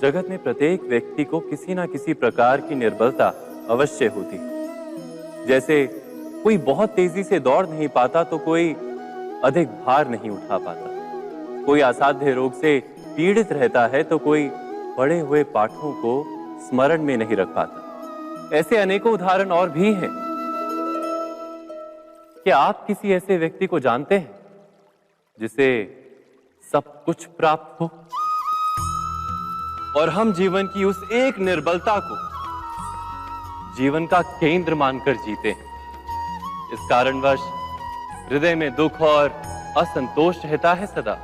जगत में प्रत्येक व्यक्ति को किसी ना किसी प्रकार की निर्बलता अवश्य होती है। जैसे कोई बहुत तेजी से दौड़ नहीं पाता तो कोई अधिक भार नहीं उठा पाता, कोई असाध्य रोग से पीड़ित रहता है तो कोई पढ़े हुए पाठों को स्मरण में नहीं रख पाता। ऐसे अनेकों उदाहरण और भी हैं। क्या आप किसी ऐसे व्यक्ति को जानते हैं जिसे सब कुछ प्राप्त हो और हम जीवन की उस एक निर्बलता को जीवन का केंद्र मानकर जीते हैं? इस कारणवश हृदय में दुख और असंतोष रहता है सदा।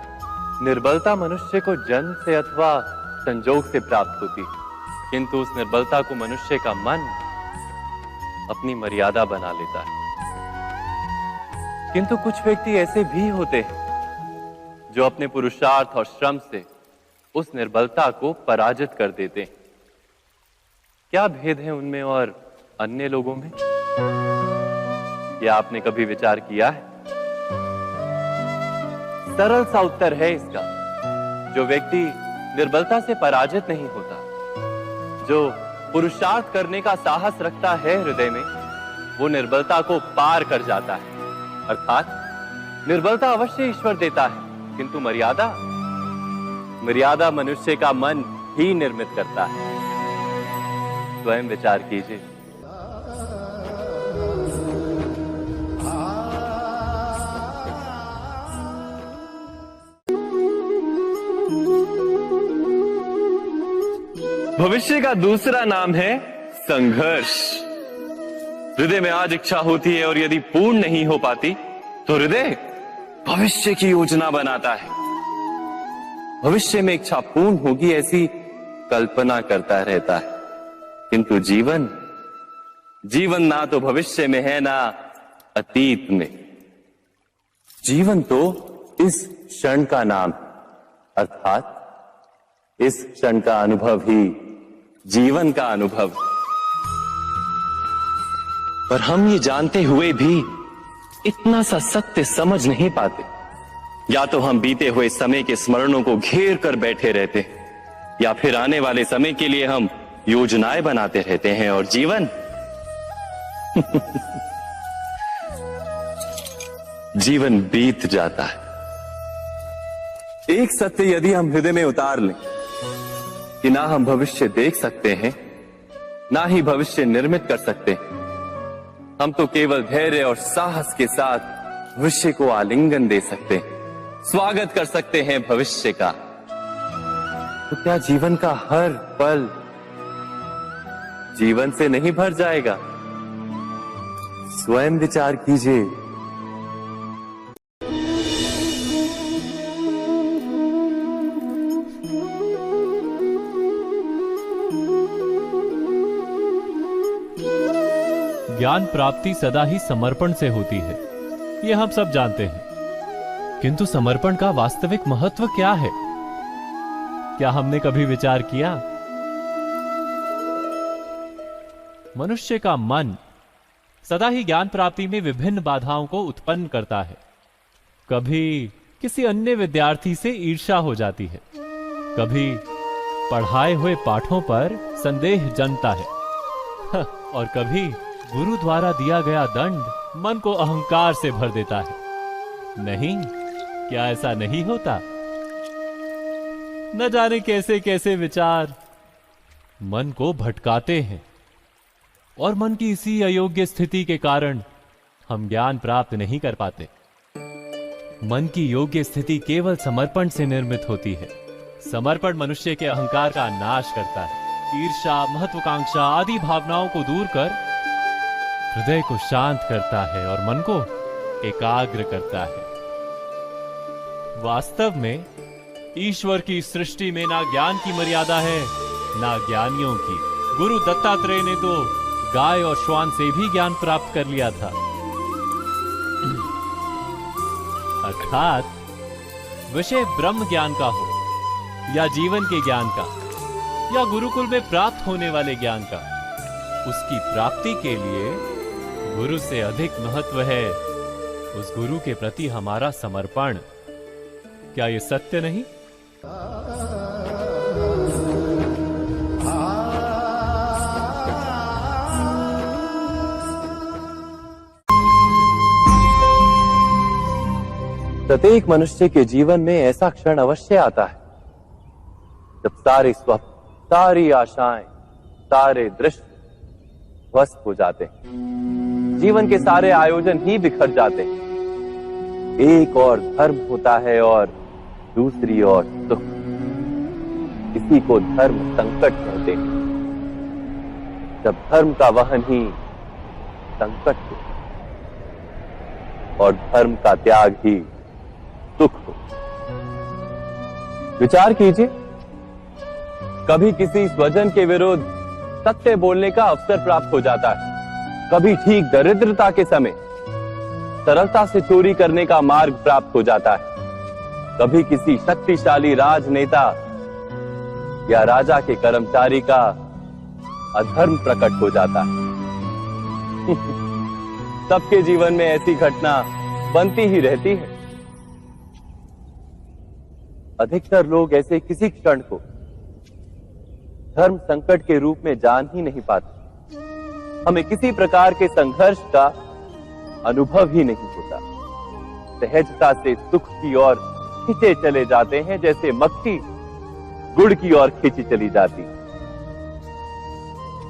निर्बलता मनुष्य को जन्म से अथवा संजोग से प्राप्त होती है, किंतु उस निर्बलता को मनुष्य का मन अपनी मर्यादा बना लेता है। किंतु कुछ व्यक्ति ऐसे भी होते हैं जो अपने पुरुषार्थ और श्रम से उस निर्बलता को पराजित कर देते हैं। क्या भेद है उनमें और अन्य लोगों में? क्या आपने कभी विचार किया है? सरल सा उत्तर है इसका। जो व्यक्ति निर्बलता से पराजित नहीं होता, जो पुरुषार्थ करने का साहस रखता है हृदय में, वो निर्बलता को पार कर जाता है। अर्थात निर्बलता अवश्य ईश्वर देता है, किंतु मर्यादा मनुष्य का मन ही निर्मित करता है। स्वयं विचार कीजिए। भविष्य का दूसरा नाम है संघर्ष। हृदय में आज इच्छा होती है और यदि पूर्ण नहीं हो पाती तो हृदय भविष्य की योजना बनाता है। भविष्य में इच्छा पूर्ण होगी ऐसी कल्पना करता रहता है, किंतु जीवन ना तो भविष्य में है ना अतीत में। जीवन तो इस क्षण का नाम, अर्थात इस क्षण का अनुभव ही जीवन का अनुभव। पर हम ये जानते हुए भी इतना सा सत्य समझ नहीं पाते। या तो हम बीते हुए समय के स्मरणों को घेर कर बैठे रहते हैं, या फिर आने वाले समय के लिए हम योजनाएं बनाते रहते हैं और जीवन जीवन बीत जाता है। एक सत्य यदि हम हृदय में उतार लें कि ना हम भविष्य देख सकते हैं, ना ही भविष्य निर्मित कर सकते हैं, हम तो केवल धैर्य और साहस के साथ भविष्य को आलिंगन दे सकते हैं, स्वागत कर सकते हैं भविष्य का। तो क्या जीवन का हर पल जीवन से नहीं भर जाएगा? स्वयं विचार कीजिए। ज्ञान प्राप्ति सदा ही समर्पण से होती है, यह हम सब जानते हैं। किंतु समर्पण का वास्तविक महत्व क्या है? क्या हमने कभी विचार किया? मनुष्य का मन सदा ही ज्ञान प्राप्ति में विभिन्न बाधाओं को उत्पन्न करता है। कभी किसी अन्य विद्यार्थी से ईर्ष्या हो जाती है, कभी पढ़ाए हुए पाठों पर संदेह जन्मता है और कभी गुरु द्वारा दिया गया दंड मन को अहंकार से भर देता है। नहीं, क्या ऐसा नहीं होता? न जाने कैसे कैसे विचार मन को भटकाते हैं और मन की इसी अयोग्य स्थिति के कारण हम ज्ञान प्राप्त नहीं कर पाते। मन की योग्य स्थिति केवल समर्पण से निर्मित होती है। समर्पण मनुष्य के अहंकार का नाश करता है, ईर्ष्या, महत्वाकांक्षा आदि भावनाओं को दूर कर हृदय को शांत करता है और मन को एकाग्र करता है। वास्तव में ईश्वर की सृष्टि में ना ज्ञान की मर्यादा है ना ज्ञानियों की। गुरु दत्तात्रेय ने तो गाय और श्वान से भी ज्ञान प्राप्त कर लिया था। अर्थात विषय ब्रह्म ज्ञान का हो या जीवन के ज्ञान का या गुरुकुल में प्राप्त होने वाले ज्ञान का, उसकी प्राप्ति के लिए गुरु से अधिक महत्व है उस गुरु के प्रति हमारा समर्पण। क्या ये सत्य नहीं? प्रत्येक मनुष्य के जीवन में ऐसा क्षण अवश्य आता है जब सारे स्वप्न, सारी आशाएं, सारे दृश्य ध्वस्त हो जाते हैं। जीवन के सारे आयोजन ही बिखर जाते हैं। एक और धर्म होता है और दूसरी ओर सुख। इसी को धर्म संकट कहते हैं। जब धर्म का वहन ही संकट हो और धर्म का त्याग ही सुख हो। विचार कीजिए, कभी किसी स्वजन के विरुद्ध सत्य बोलने का अवसर प्राप्त हो जाता है, कभी ठीक दरिद्रता के समय सरलता से चोरी करने का मार्ग प्राप्त हो जाता है, कभी किसी शक्तिशाली राजनेता या राजा के कर्मचारी का अधर्म प्रकट हो जाता है। सबके जीवन में ऐसी घटना बनती ही रहती है। अधिकतर लोग ऐसे किसी क्षण को धर्म संकट के रूप में जान ही नहीं पाते। हमें किसी प्रकार के संघर्ष का अनुभव ही नहीं होता। सहजता से सुख की ओर खींचे चले जाते हैं, जैसे मक्खी गुड़ की ओर खींची चली जाती।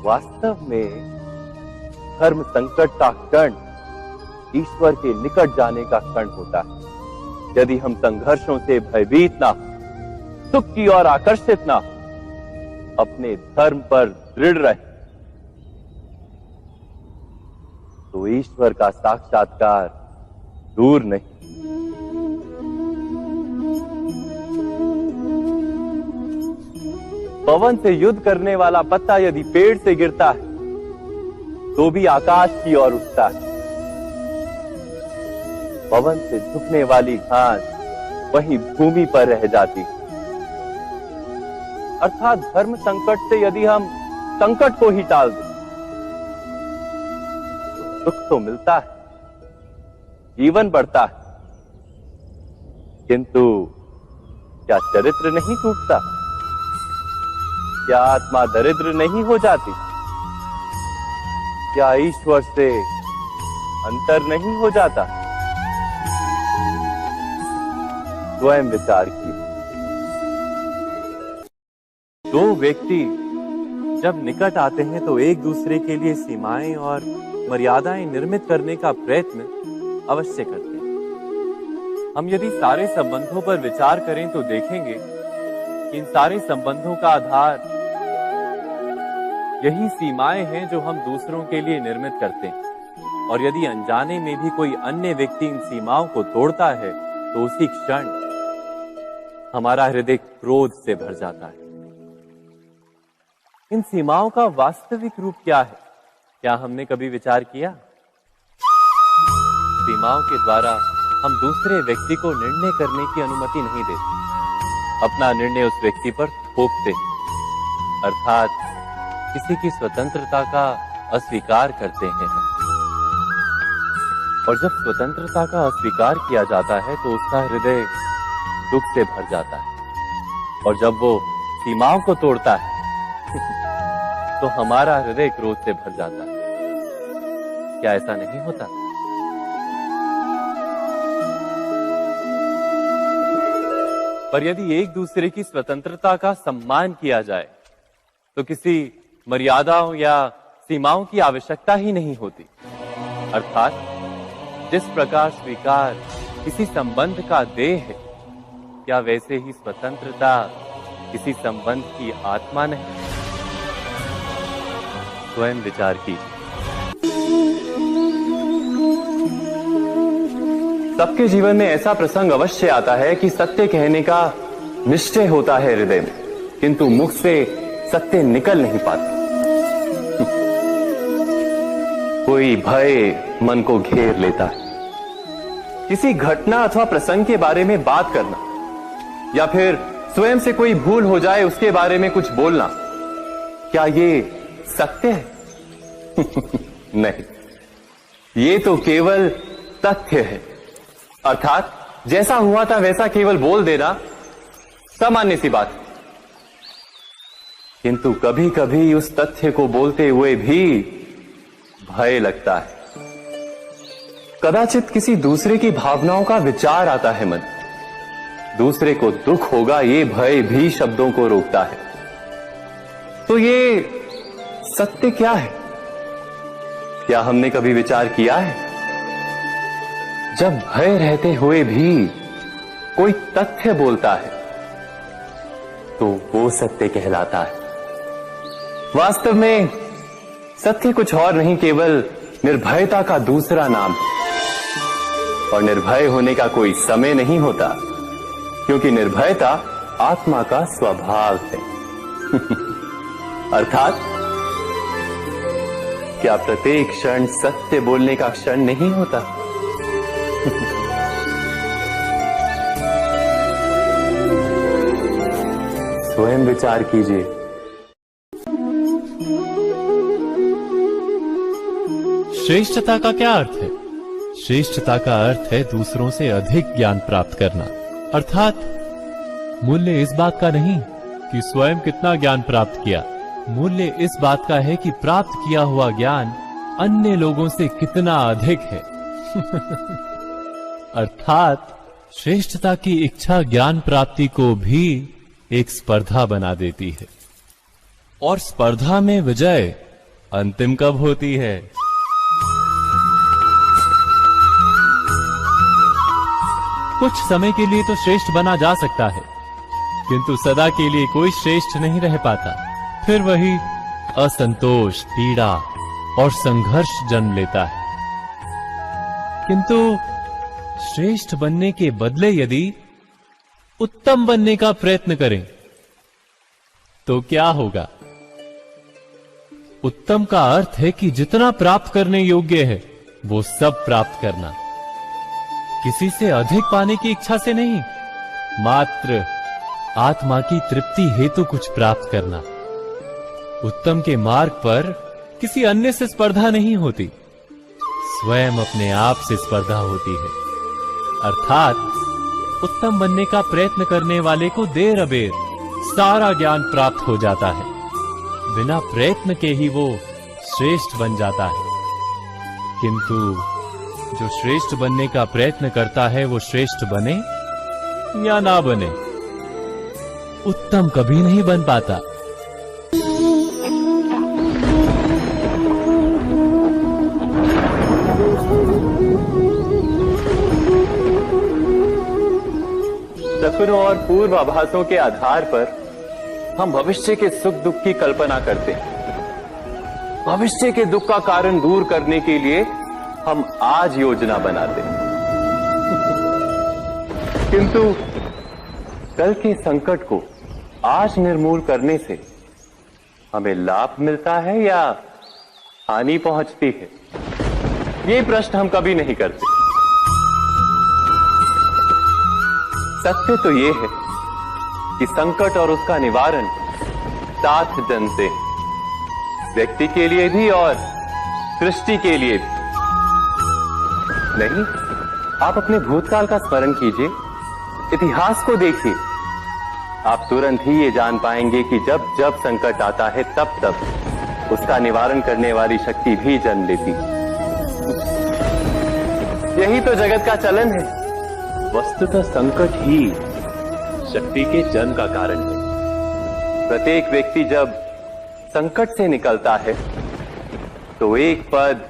वास्तव में धर्म संकट का क्षण ईश्वर के निकट जाने का क्षण होता है। यदि हम संघर्षों से भयभीत ना हो, सुख की ओर आकर्षित ना हो, अपने धर्म पर दृढ़ रहे, तो ईश्वर का साक्षात्कार दूर नहीं। पवन से युद्ध करने वाला पत्ता यदि पेड़ से गिरता है तो भी आकाश की ओर उठता है। पवन से झुकने वाली घास वहीं भूमि पर रह जाती है। अर्थात धर्म संकट से यदि हम संकट को ही टाल दें तो सुख तो मिलता है, जीवन बढ़ता है, किंतु क्या चरित्र नहीं टूटता? क्या आत्मा दरिद्र नहीं हो जाती? क्या ईश्वर से अंतर नहीं हो जाता? स्वयं विचार कीजिए। दो व्यक्ति जब निकट आते हैं तो एक दूसरे के लिए सीमाएं और मर्यादाएं निर्मित करने का प्रयत्न अवश्य करते हैं। हम यदि सारे संबंधों पर विचार करें तो देखेंगे कि इन सारे संबंधों का आधार यही सीमाएं हैं जो हम दूसरों के लिए निर्मित करते हैं। और यदि अनजाने में भी कोई अन्य व्यक्ति इन सीमाओं को तोड़ता है तो उसी क्षण हमारा हृदय क्रोध से भर जाता है। इन सीमाओं का वास्तविक रूप क्या है? क्या हमने कभी विचार किया? सीमाओं के द्वारा हम दूसरे व्यक्ति को निर्णय करने की अनुमति नहीं देते। अपना निर्णय उस व्यक्ति पर थोपते, अर्थात किसी की स्वतंत्रता का अस्वीकार करते हैं हम। और जब स्वतंत्रता का अस्वीकार किया जाता है तो उसका हृदय दुख से भर जाता है। और जब वो सीमाओं को तोड़ता है तो हमारा हृदय क्रोध से भर जाता है। क्या ऐसा नहीं होता? पर यदि एक दूसरे की स्वतंत्रता का सम्मान किया जाए तो किसी मर्यादाओं या सीमाओं की आवश्यकता ही नहीं होती। अर्थात जिस प्रकार स्वीकार किसी संबंध का देह है, क्या वैसे ही स्वतंत्रता किसी संबंध की आत्मा नहीं? स्वयं विचार कीजिए। सबके जीवन में ऐसा प्रसंग अवश्य आता है कि सत्य कहने का निश्चय होता है हृदय में, किंतु मुख से सत्य निकल नहीं पाता। कोई भय मन को घेर लेता है। किसी घटना अथवा प्रसंग के बारे में बात करना या फिर स्वयं से कोई भूल हो जाए उसके बारे में कुछ बोलना, क्या ये सत्य है? नहीं, ये तो केवल तथ्य है। अर्थात जैसा हुआ था वैसा केवल बोल देना सामान्य सी बात। किंतु कभी कभी उस तथ्य को बोलते हुए भी भय लगता है। कदाचित किसी दूसरे की भावनाओं का विचार आता है मन। दूसरे को दुख होगा ये भय भी शब्दों को रोकता है। तो ये सत्य क्या है? क्या हमने कभी विचार किया है? जब भय रहते हुए भी कोई तथ्य बोलता है तो वो सत्य कहलाता है। वास्तव में सत्य कुछ और नहीं, केवल निर्भयता का दूसरा नाम है। और निर्भय होने का कोई समय नहीं होता, क्योंकि निर्भयता आत्मा का स्वभाव है। अर्थात क्या प्रत्येक क्षण सत्य बोलने का क्षण नहीं होता? स्वयं विचार कीजिए। श्रेष्ठता का क्या अर्थ है? श्रेष्ठता का अर्थ है दूसरों से अधिक ज्ञान प्राप्त करना। अर्थात मूल्य इस बात का नहीं कि स्वयं कितना ज्ञान प्राप्त किया, मूल्य इस बात का है कि प्राप्त किया हुआ ज्ञान अन्य लोगों से कितना अधिक है। अर्थात श्रेष्ठता की इच्छा ज्ञान प्राप्ति को भी एक स्पर्धा बना देती है। और स्पर्धा में विजय अंतिम कब होती है? कुछ समय के लिए तो श्रेष्ठ बना जा सकता है, किंतु सदा के लिए कोई श्रेष्ठ नहीं रह पाता। फिर वही असंतोष, पीड़ा और संघर्ष जन्म लेता है। किंतु श्रेष्ठ बनने के बदले यदि उत्तम बनने का प्रयत्न करें तो क्या होगा? उत्तम का अर्थ है कि जितना प्राप्त करने योग्य है वो सब प्राप्त करना, किसी से अधिक पाने की इच्छा से नहीं, मात्र आत्मा की तृप्ति हेतु कुछ प्राप्त करना। उत्तम के मार्ग पर किसी अन्य से स्पर्धा नहीं होती, स्वयं अपने आप से स्पर्धा होती है। अर्थात उत्तम बनने का प्रयत्न करने वाले को देर अबेर सारा ज्ञान प्राप्त हो जाता है, बिना प्रयत्न के ही वो श्रेष्ठ बन जाता है। किंतु जो श्रेष्ठ बनने का प्रयत्न करता है वो श्रेष्ठ बने या ना बने, उत्तम कभी नहीं बन पाता। सपनों और पूर्वाभासों के आधार पर हम भविष्य के सुख दुख की कल्पना करते हैं। भविष्य के दुख का कारण दूर करने के लिए हम आज योजना बनाते हैं। किंतु कल के संकट को आज निर्मूल करने से हमें लाभ मिलता है या हानि पहुंचती है? ये प्रश्न हम कभी नहीं करते। सत्य तो ये है कि संकट और उसका निवारण साथ जन से, व्यक्ति के लिए भी और सृष्टि के लिए भी। नहीं, आप अपने भूतकाल का स्मरण कीजिए, इतिहास को देखिए। आप तुरंत ही ये जान पाएंगे कि जब जब संकट आता है तब तब उसका निवारण करने वाली शक्ति भी जन्म लेती है। यही तो जगत का चलन है। वस्तुतः संकट ही शक्ति के जन्म का कारण है। प्रत्येक व्यक्ति जब संकट से निकलता है तो एक पद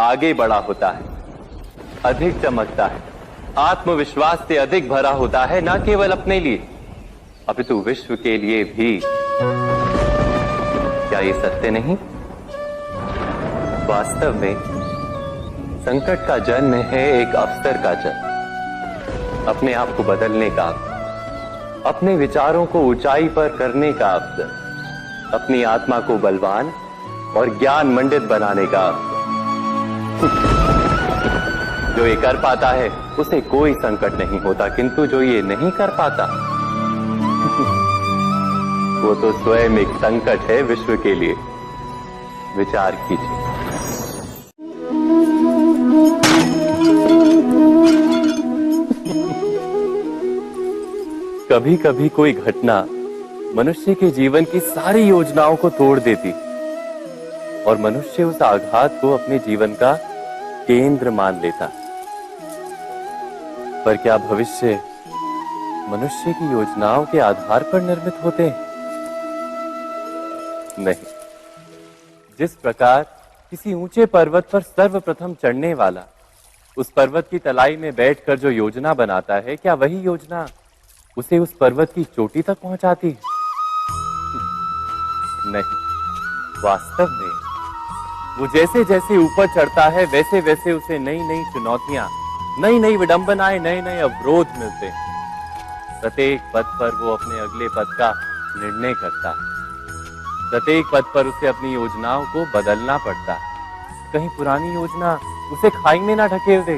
आगे बढ़ा होता है, अधिक चमकता है, आत्मविश्वास से अधिक भरा होता है, न केवल अपने लिए अपितु विश्व के लिए भी। क्या ये सत्य नहीं? वास्तव में संकट का जन्म है एक अवसर का जन्म, अपने आप को बदलने का, अपने विचारों को ऊंचाई पर करने का अवसर, अपनी आत्मा को बलवान और ज्ञान मंडित बनाने का अवसर। जो ये कर पाता है उसे कोई संकट नहीं होता, किंतु जो ये नहीं कर पाता वो तो स्वयं एक संकट है विश्व के लिए। विचार कीजिए। कभी कभी कोई घटना मनुष्य के जीवन की सारी योजनाओं को तोड़ देती और मनुष्य उस आघात को अपने जीवन का केंद्र मान लेता। पर क्या भविष्य मनुष्य की योजनाओं के आधार पर निर्मित होते हैं? नहीं। जिस प्रकार किसी ऊंचे पर्वत पर सर्वप्रथम चढ़ने वाला उस पर्वत की तलाई में बैठकर जो योजना बनाता है, क्या वही योजना उसे उस पर्वत की चोटी तक पहुंचाती है? नहीं। वास्तव में वो जैसे जैसे ऊपर चढ़ता है, वैसे वैसे उसे नई नई चुनौतियां, नई नई विडंबनाएं, नए नए अवरोध मिलते हैं। प्रत्येक पद पर वो अपने अगले पद का निर्णय करता है। प्रत्येक पद पर उसे अपनी योजनाओं को बदलना पड़ता है। कहीं पुरानी योजना उसे खाई में ना ढकेल दे।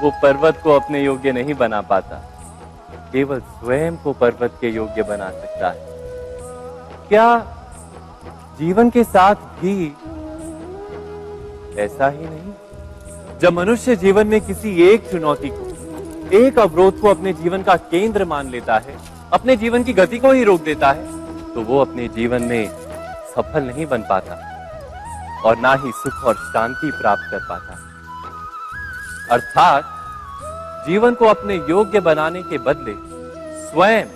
वो पर्वत को अपने योग्य नहीं बना पाता, केवल स्वयं को पर्वत के योग्य बना सकता है। क्या जीवन के साथ भी ऐसा ही नहीं? जब मनुष्य जीवन में किसी एक चुनौती को, एक अवरोध को अपने जीवन का केंद्र मान लेता है, अपने जीवन की गति को ही रोक देता है, तो वो अपने जीवन में सफल नहीं बन पाता और ना ही सुख और शांति प्राप्त कर पाता। अर्थात जीवन को अपने योग्य बनाने के बदले स्वयं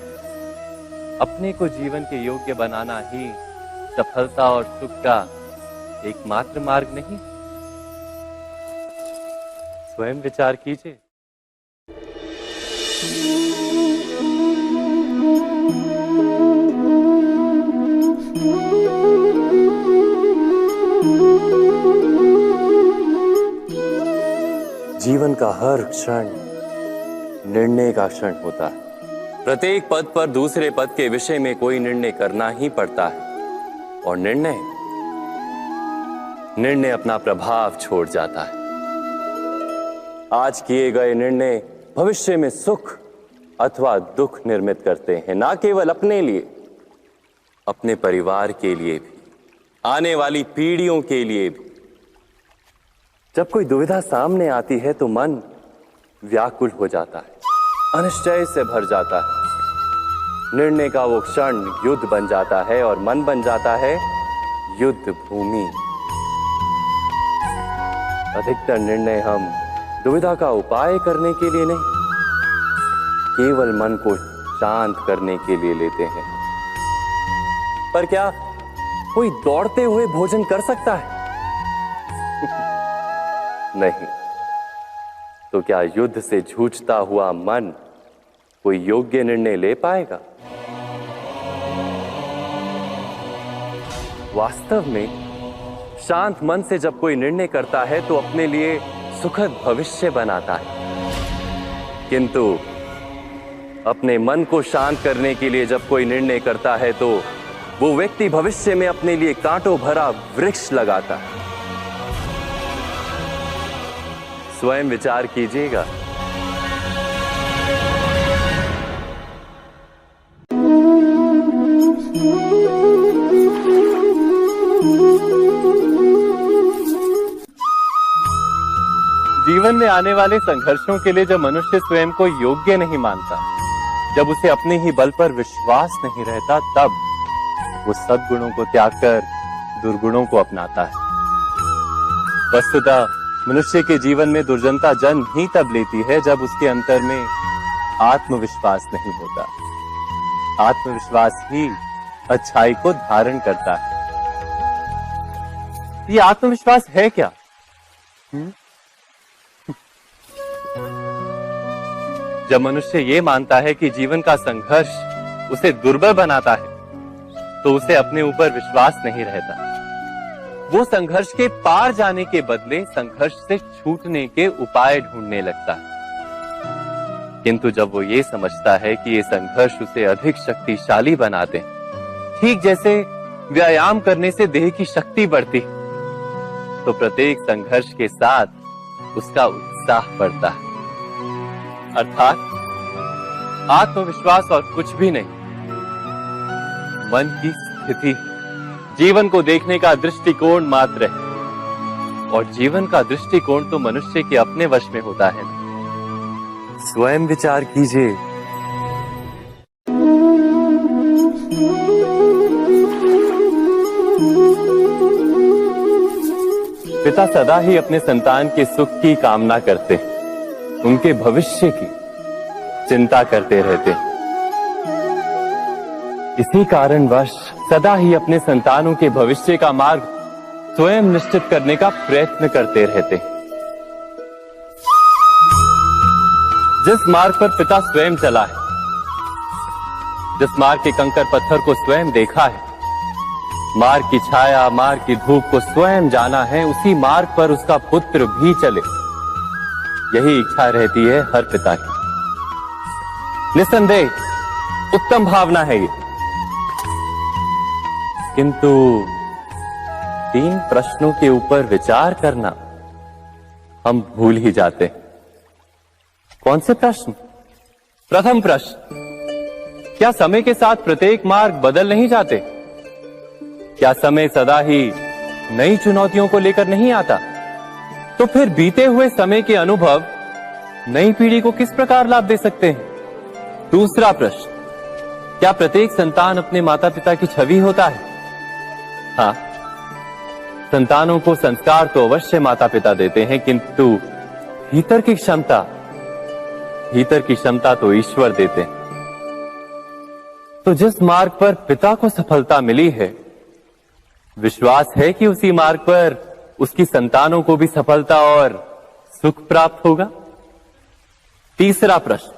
अपने को जीवन के योग्य बनाना ही सफलता और सुख का एकमात्र मार्ग नहीं। स्वयं विचार कीजिए। जीवन का हर क्षण निर्णय का क्षण होता है। प्रत्येक पद पर दूसरे पद के विषय में कोई निर्णय करना ही पड़ता है और निर्णय अपना प्रभाव छोड़ जाता है। आज किए गए निर्णय भविष्य में सुख अथवा दुख निर्मित करते हैं, ना केवल अपने लिए, अपने परिवार के लिए भी, आने वाली पीढ़ियों के लिए भी। जब कोई दुविधा सामने आती है तो मन व्याकुल हो जाता है, अनिश्चय से भर जाता है। निर्णय का वो क्षण युद्ध बन जाता है और मन बन जाता है युद्ध भूमि। अधिकतर निर्णय हम दुविधा का उपाय करने के लिए नहीं, केवल मन को शांत करने के लिए लेते हैं। पर क्या कोई दौड़ते हुए भोजन कर सकता है? नहीं। तो क्या युद्ध से जूझता हुआ मन कोई योग्य निर्णय ले पाएगा? वास्तव में शांत मन से जब कोई निर्णय करता है तो अपने लिए सुखद भविष्य बनाता है, किंतु अपने मन को शांत करने के लिए जब कोई निर्णय करता है तो वो व्यक्ति भविष्य में अपने लिए कांटों भरा वृक्ष लगाता है। स्वयं विचार कीजिएगा। जीवन में आने वाले संघर्षों के लिए जब मनुष्य स्वयं को योग्य नहीं मानता, जब उसे अपने ही बल पर विश्वास नहीं रहता, तब वो सद्गुणों को त्याग कर दुर्गुणों को अपनाता है। वस्तुतः मनुष्य के जीवन में दुर्जनता जन्म ही तब लेती है जब उसके अंतर में आत्मविश्वास नहीं होता। आत्मविश्वास ही अच्छाई को धारण करता है। ये आत्मविश्वास है क्या? जब मनुष्य ये मानता है कि जीवन का संघर्ष उसे दुर्बल बनाता है, तो उसे अपने ऊपर विश्वास नहीं रहता। वो संघर्ष के पार जाने के बदले संघर्ष से छूटने के उपाय ढूंढने लगता है। किंतु जब वो ये समझता है कि ये संघर्ष उसे अधिक शक्तिशाली बनाते हैं, ठीक जैसे व्यायाम करने से देह की शक्ति बढ़ती, तो प्रत्येक संघर्ष के साथ उसका उत्साह बढ़ता है। अर्थात आत्मविश्वास और कुछ भी नहीं, मन की स्थिति, जीवन को देखने का दृष्टिकोण मात्र है। और जीवन का दृष्टिकोण तो मनुष्य के अपने वश में होता है। स्वयं विचार कीजिए। पिता सदा ही अपने संतान के सुख की कामना करते, उनके भविष्य की चिंता करते रहते। इसी कारणवश सदा ही अपने संतानों के भविष्य का मार्ग स्वयं निश्चित करने का प्रयत्न करते रहते। जिस मार्ग पर पिता स्वयं चला है, जिस मार्ग के कंकर पत्थर को स्वयं देखा है, मार्ग की छाया, मार्ग की धूप को स्वयं जाना है, उसी मार्ग पर उसका पुत्र भी चले, यही इच्छा रहती है हर पिता की। निस्संदेह उत्तम भावना है ये, किंतु 3 प्रश्नों के ऊपर विचार करना हम भूल ही जाते हैं। कौन से प्रश्न? प्रथम प्रश्न, क्या समय के साथ प्रत्येक मार्ग बदल नहीं जाते? क्या समय सदा ही नई चुनौतियों को लेकर नहीं आता? तो फिर बीते हुए समय के अनुभव नई पीढ़ी को किस प्रकार लाभ दे सकते हैं? दूसरा प्रश्न, क्या प्रत्येक संतान अपने माता पिता की छवि होता है? हाँ, संतानों को संस्कार तो अवश्य माता पिता देते हैं, किंतु भीतर की क्षमता तो ईश्वर देते हैं। तो जिस मार्ग पर पिता को सफलता मिली है, विश्वास है कि उसी मार्ग पर उसकी संतानों को भी सफलता और सुख प्राप्त होगा। तीसरा प्रश्न,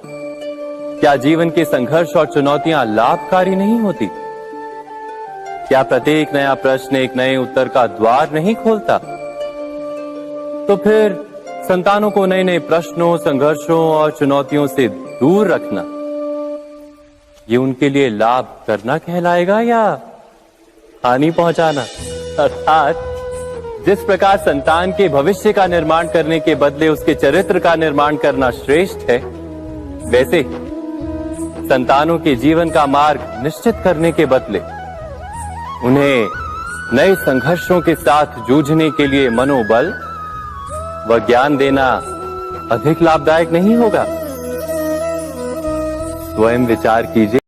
क्या जीवन के संघर्ष और चुनौतियां लाभकारी नहीं होती? क्या प्रत्येक नया प्रश्न एक नए उत्तर का द्वार नहीं खोलता? तो फिर संतानों को नए नए प्रश्नों, संघर्षों और चुनौतियों से दूर रखना, ये उनके लिए लाभ करना कहलाएगा या हानि पहुंचाना? अर्थात जिस प्रकार संतान के भविष्य का निर्माण करने के बदले उसके चरित्र का निर्माण करना श्रेष्ठ है, वैसे संतानों के जीवन का मार्ग निश्चित करने के बदले उन्हें नए संघर्षों के साथ जूझने के लिए मनोबल व ज्ञान देना अधिक लाभदायक नहीं होगा? स्वयं विचार कीजिए।